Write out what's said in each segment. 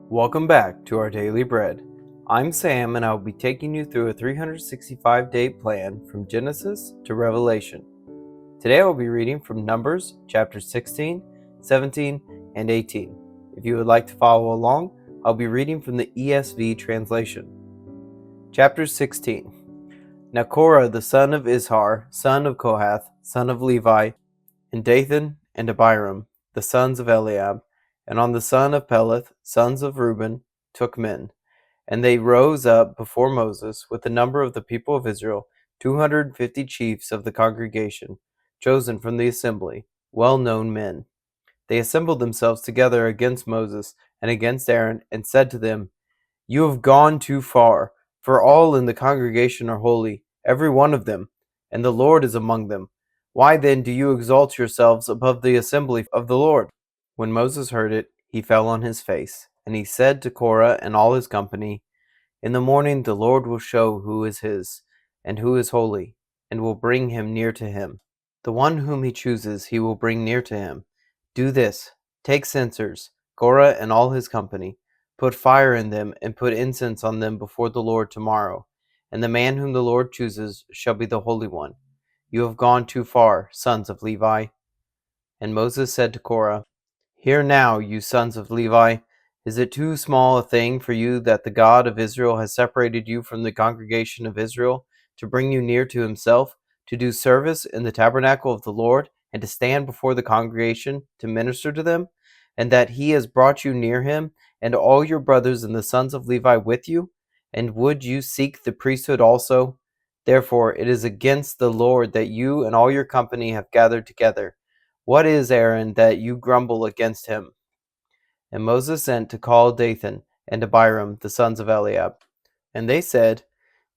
Welcome back to our Daily Bread. I'm Sam, and I'll be taking you through a 365-day plan from Genesis to Revelation. Today I will be reading from Numbers chapters 16, 17, and 18. If you would like to follow along, I'll be reading from the ESV translation. Chapter 16. Now Korah the son of Izhar, son of Kohath, son of Levi, and Dathan and Abiram, the sons of Eliab, and on the son of Peleth, sons of Reuben, took men. And they rose up before Moses with the number of the people of Israel, 250 chiefs of the congregation, chosen from the assembly, well-known men. They assembled themselves together against Moses and against Aaron, and said to them, You have gone too far, for all in the congregation are holy, every one of them, and the Lord is among them. Why then do you exalt yourselves above the assembly of the Lord? When Moses heard it, he fell on his face, and he said to Korah and all his company, In the morning the Lord will show who is his, and who is holy, and will bring him near to him. The one whom he chooses he will bring near to him. Do this, take censers, Korah and all his company, put fire in them, and put incense on them before the Lord tomorrow. And the man whom the Lord chooses shall be the Holy One. You have gone too far, sons of Levi. And Moses said to Korah, Hear now, you sons of Levi, is it too small a thing for you that the God of Israel has separated you from the congregation of Israel to bring you near to himself, to do service in the tabernacle of the Lord, and to stand before the congregation to minister to them, and that he has brought you near him, and all your brothers and the sons of Levi with you? And would you seek the priesthood also? Therefore it is against the Lord that you and all your company have gathered together. What is Aaron that you grumble against him? And Moses sent to call Dathan and Abiram, the sons of Eliab. And they said,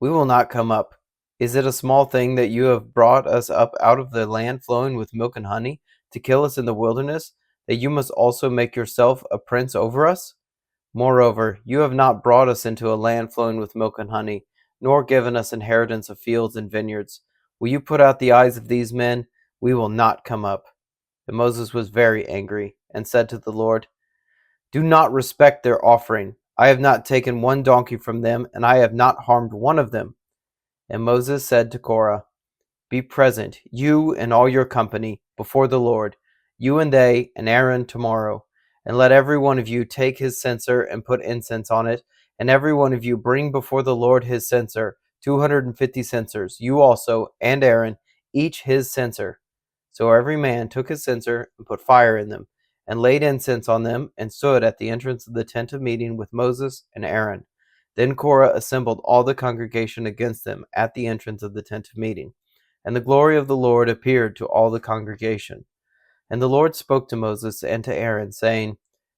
We will not come up. Is it a small thing that you have brought us up out of the land flowing with milk and honey, to kill us in the wilderness, that you must also make yourself a prince over us? Moreover, you have not brought us into a land flowing with milk and honey, nor given us inheritance of fields and vineyards. Will you put out the eyes of these men? We will not come up. And Moses was very angry, and said to the Lord, Do not respect their offering. I have not taken one donkey from them, and I have not harmed one of them. And Moses said to Korah, Be present, you and all your company, before the Lord, you and they and Aaron tomorrow. And let every one of you take his censer and put incense on it, and every one of you bring before the Lord his censer, 250 censers, you also, and Aaron, each his censer. So every man took his censer and put fire in them, and laid incense on them, and stood at the entrance of the tent of meeting with Moses and Aaron. Then Korah assembled all the congregation against them at the entrance of the tent of meeting. And the glory of the Lord appeared to all the congregation. And the Lord spoke to Moses and to Aaron, saying,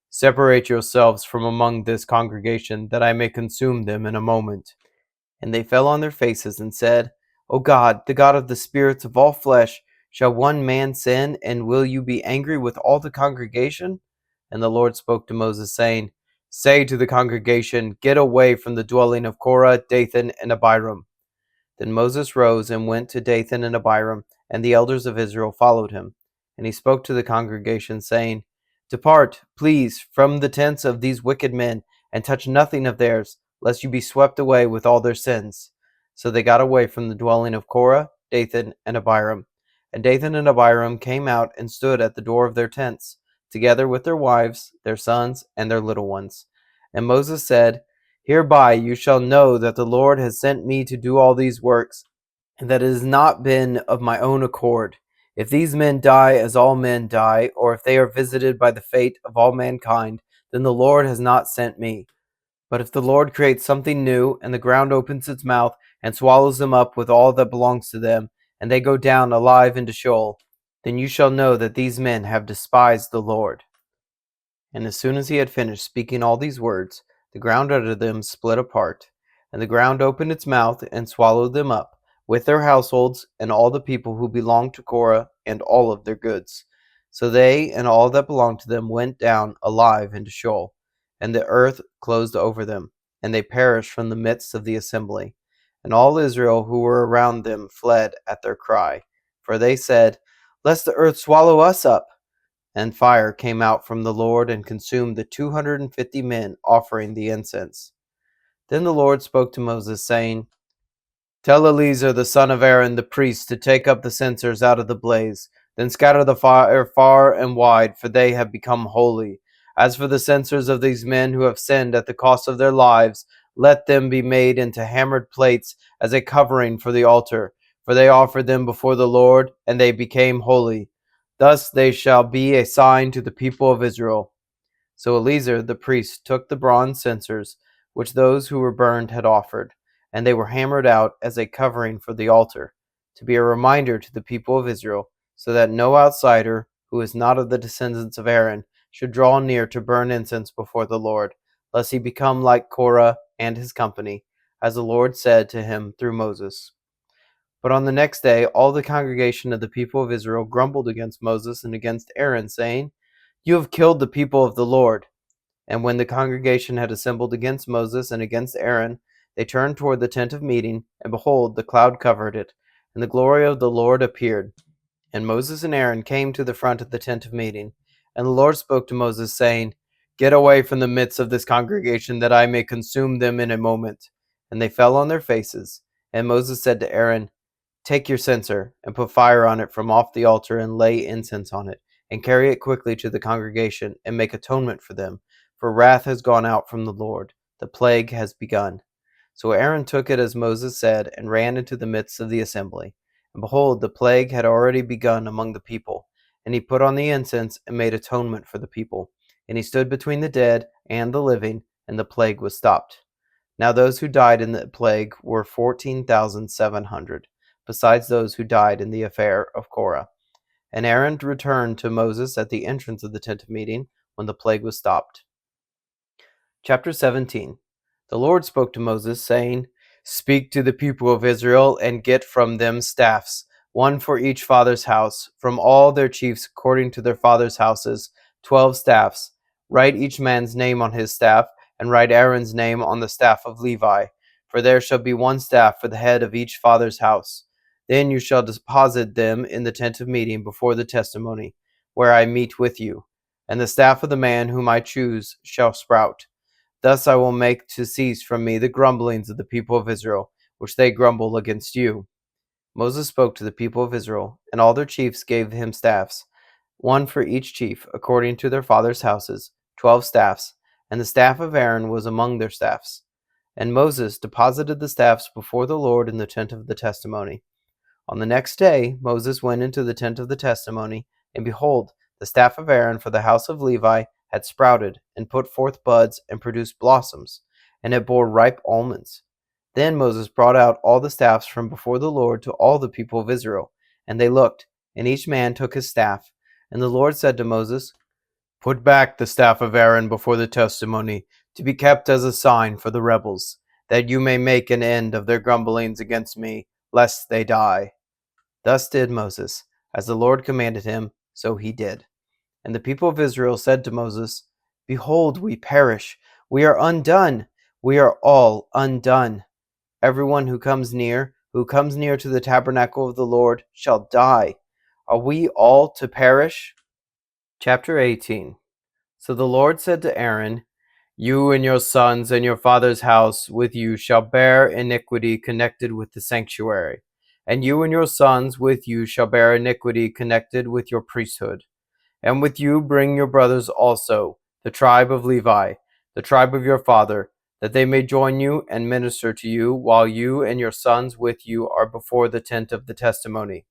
Separate yourselves from among this congregation, that I may consume them in a moment. And they fell on their faces and said, O God, the God of the spirits of all flesh, shall one man sin, and will you be angry with all the congregation? And the Lord spoke to Moses, saying, Say to the congregation, Get away from the dwelling of Korah, Dathan, and Abiram. Then Moses rose and went to Dathan and Abiram, and the elders of Israel followed him. And he spoke to the congregation, saying, Depart, please, from the tents of these wicked men, and touch nothing of theirs, lest you be swept away with all their sins. So they got away from the dwelling of Korah, Dathan, and Abiram. And Dathan and Abiram came out and stood at the door of their tents, together with their wives, their sons, and their little ones. And Moses said, Hereby you shall know that the Lord has sent me to do all these works, and that it has not been of my own accord. If these men die as all men die, or if they are visited by the fate of all mankind, then the Lord has not sent me. But if the Lord creates something new, and the ground opens its mouth, and swallows them up with all that belongs to them, and they go down alive into Sheol, then you shall know that these men have despised the Lord. And as soon as he had finished speaking all these words, the ground under them split apart, and the ground opened its mouth and swallowed them up, with their households, and all the people who belonged to Korah, and all of their goods. So they and all that belonged to them went down alive into Sheol, and the earth closed over them, and they perished from the midst of the assembly. And all Israel who were around them fled at their cry, for they said, Lest the earth swallow us up. and fire came out from the Lord and consumed the 250 men offering the incense. Then the Lord spoke to Moses, saying, Tell Eleazar the son of Aaron the priest to take up the censers out of the blaze, then scatter the fire far and wide, for they have become holy. As for the censers of these men who have sinned at the cost of their lives, let them be made into hammered plates as a covering for the altar, for they offered them before the Lord, and they became holy. Thus they shall be a sign to the people of Israel. So Eleazar the priest took the bronze censers, which those who were burned had offered, and they were hammered out as a covering for the altar, to be a reminder to the people of Israel, so that no outsider, who is not of the descendants of Aaron, should draw near to burn incense before the Lord, lest he become like Korah and his company, as the Lord said to him through Moses. But on the next day all the congregation of the people of Israel grumbled against Moses and against Aaron, saying, You have killed the people of the Lord. And when the congregation had assembled against Moses and against Aaron, they turned toward the tent of meeting, and behold, the cloud covered it, and the glory of the Lord appeared. And Moses and Aaron came to the front of the tent of meeting. And the Lord spoke to Moses, saying, Get away from the midst of this congregation, that I may consume them in a moment. And they fell on their faces. And Moses said to Aaron, Take your censer, and put fire on it from off the altar, and lay incense on it, and carry it quickly to the congregation, and make atonement for them. For wrath has gone out from the Lord, the plague has begun. So Aaron took it as Moses said, and ran into the midst of the assembly. And behold, the plague had already begun among the people. And he put on the incense, and made atonement for the people. And he stood between the dead and the living, and the plague was stopped. Now those who died in the plague were 14,700, besides those who died in the affair of Korah. And Aaron returned to Moses at the entrance of the tent of meeting, when the plague was stopped. Chapter 17. The Lord spoke to Moses, saying, Speak to the people of Israel, and get from them staffs, one for each father's house, from all their chiefs according to their father's houses, 12 staffs. Write each man's name on his staff, and write Aaron's name on the staff of Levi, for there shall be one staff for the head of each father's house. Then you shall deposit them in the tent of meeting before the testimony, where I meet with you. And the staff of the man whom I choose shall sprout. Thus I will make to cease from me the grumblings of the people of Israel, which they grumble against you. Moses spoke to the people of Israel, and all their chiefs gave him staffs, one for each chief, according to their fathers' houses, 12 staffs, and the staff of Aaron was among their staffs. And Moses deposited the staffs before the Lord in the tent of the testimony. On the next day Moses went into the tent of the testimony, and behold, the staff of Aaron for the house of Levi had sprouted, and put forth buds, and produced blossoms, and it bore ripe almonds. Then Moses brought out all the staffs from before the Lord to all the people of Israel, and they looked, and each man took his staff. And the Lord said to Moses, Put back the staff of Aaron before the testimony, to be kept as a sign for the rebels, that you may make an end of their grumblings against me, lest they die. Thus did Moses, as the Lord commanded him, so he did. And the people of Israel said to Moses, Behold, we perish. We are undone. We are all undone. Everyone who comes near to the tabernacle of the Lord, shall die. Are we all to perish? Chapter 18. So the Lord said to Aaron, You and your sons and your father's house with you shall bear iniquity connected with the sanctuary. And you and your sons with you shall bear iniquity connected with your priesthood. And with you bring your brothers also, the tribe of Levi, the tribe of your father, that they may join you and minister to you, while you and your sons with you are before the tent of the testimony.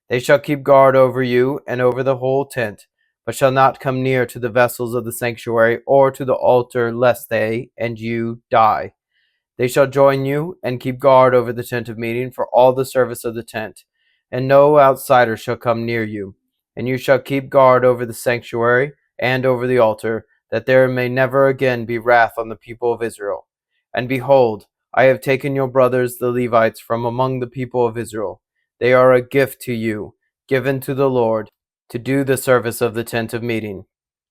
They shall keep guard over you and over the whole tent, but shall not come near to the vessels of the sanctuary or to the altar, lest they and you die. They shall join you and keep guard over the tent of meeting for all the service of the tent, and no outsider shall come near you. And you shall keep guard over the sanctuary and over the altar, that there may never again be wrath on the people of Israel. And behold, I have taken your brothers the Levites from among the people of Israel. They are a gift to you, given to the Lord, to do the service of the tent of meeting.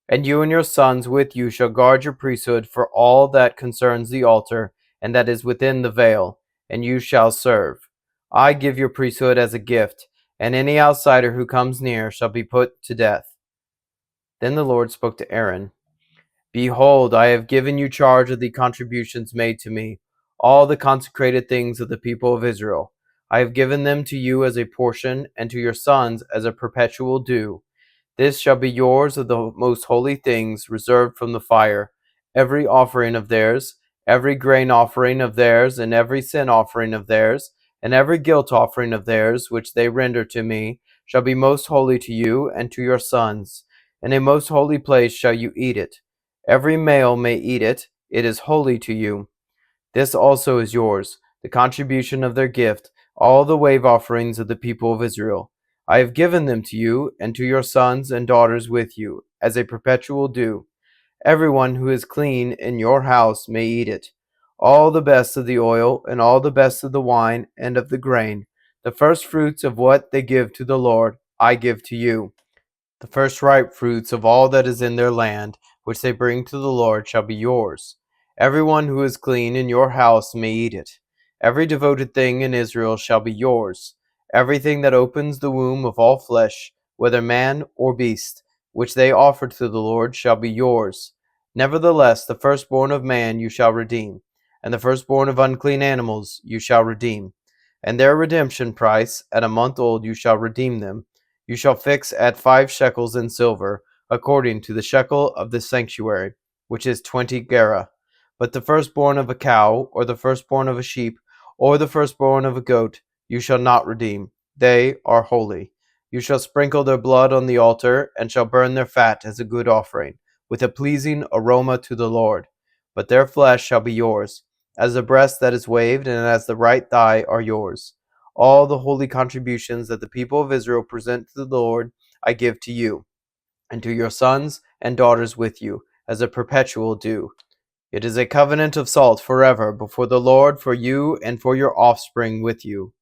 And you and your sons with you shall guard your priesthood for all that concerns the altar, and that is within the veil, and you shall serve. I give your priesthood as a gift, and any outsider who comes near shall be put to death. Then the Lord spoke to Aaron, Behold, I have given you charge of the contributions made to me, all the consecrated things of the people of Israel. I have given them to you as a portion, and to your sons as a perpetual due. This shall be yours of the most holy things reserved from the fire, every offering of theirs, every grain offering of theirs, and every sin offering of theirs, and every guilt offering of theirs, which they render to me, shall be most holy to you and to your sons. In a most holy place shall you eat it. Every male may eat it, it is holy to you. This also is yours, the contribution of their gift, all the wave offerings of the people of Israel. I have given them to you and to your sons and daughters with you, as a perpetual due. Everyone who is clean in your house may eat it. All the best of the oil, and all the best of the wine, and of the grain, the first fruits of what they give to the Lord, I give to you. The first ripe fruits of all that is in their land, which they bring to the Lord, shall be yours. Everyone who is clean in your house may eat it. Every devoted thing in Israel shall be yours. Everything that opens the womb of all flesh, whether man or beast, which they offer to the Lord, shall be yours. Nevertheless, the firstborn of man you shall redeem, and the firstborn of unclean animals you shall redeem. And their redemption price, at a month old you shall redeem them. You shall fix at 5 shekels in silver, according to the shekel of the sanctuary, which is 20 gerah. But the firstborn of a cow, or the firstborn of a sheep, or the firstborn of a goat, you shall not redeem. They are holy. You shall sprinkle their blood on the altar, and shall burn their fat as a good offering, with a pleasing aroma to the Lord. But their flesh shall be yours, as the breast that is waved, and as the right thigh are yours. All the holy contributions that the people of Israel present to the Lord I give to you, and to your sons and daughters with you, as a perpetual due. It is a covenant of salt forever before the Lord for you and for your offspring with you.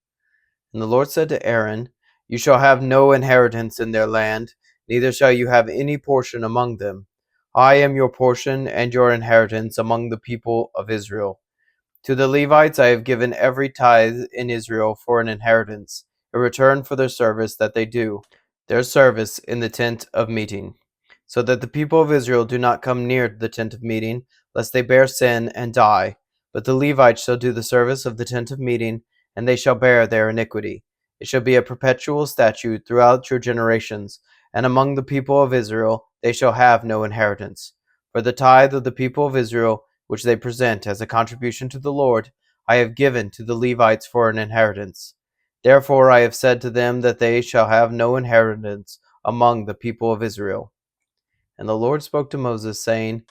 And the Lord said to Aaron, You shall have no inheritance in their land, neither shall you have any portion among them. I am your portion and your inheritance among the people of Israel. To the Levites I have given every tithe in Israel for an inheritance, a return for their service that they do, their service in the tent of meeting, so that the people of Israel do not come near the tent of meeting, lest they bear sin and die. But the Levites shall do the service of the tent of meeting, and they shall bear their iniquity. It shall be a perpetual statute throughout your generations, and among the people of Israel they shall have no inheritance. For the tithe of the people of Israel, which they present as a contribution to the Lord, I have given to the Levites for an inheritance. Therefore I have said to them that they shall have no inheritance among the people of Israel. And the Lord spoke to Moses, saying,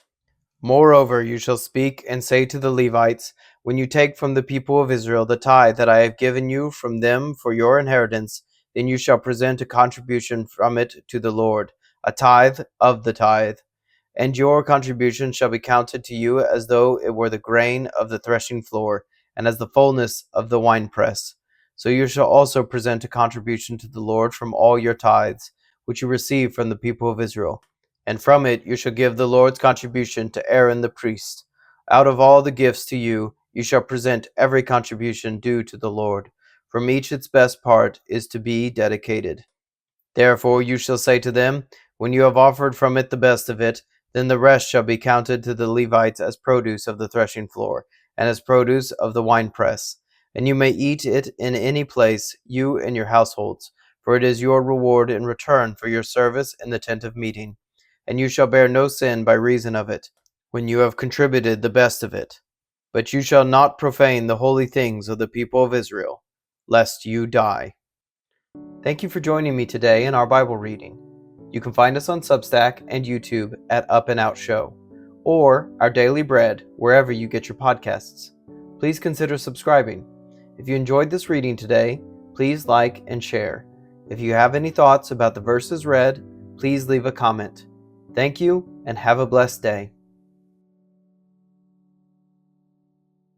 Moreover you shall speak and say to the Levites, When you take from the people of Israel the tithe that I have given you from them for your inheritance, then you shall present a contribution from it to the Lord, a tithe of the tithe. And your contribution shall be counted to you as though it were the grain of the threshing floor, and as the fullness of the winepress. So you shall also present a contribution to the Lord from all your tithes, which you receive from the people of Israel. And from it you shall give the Lord's contribution to Aaron the priest. Out of all the gifts to you, you shall present every contribution due to the Lord. From each its best part is to be dedicated. Therefore you shall say to them, When you have offered from it the best of it, then the rest shall be counted to the Levites as produce of the threshing floor, and as produce of the winepress. And you may eat it in any place, you and your households, for it is your reward in return for your service in the tent of meeting. And you shall bear no sin by reason of it, when you have contributed the best of it. But you shall not profane the holy things of the people of Israel, lest you die. Thank you for joining me today in our Bible reading. You can find us on Substack and YouTube at Up+Out Show, or Our Daily Bread wherever you get your podcasts. Please consider subscribing. If you enjoyed this reading today, please like and share. If you have any thoughts about the verses read, please leave a comment. Thank you and have a blessed day.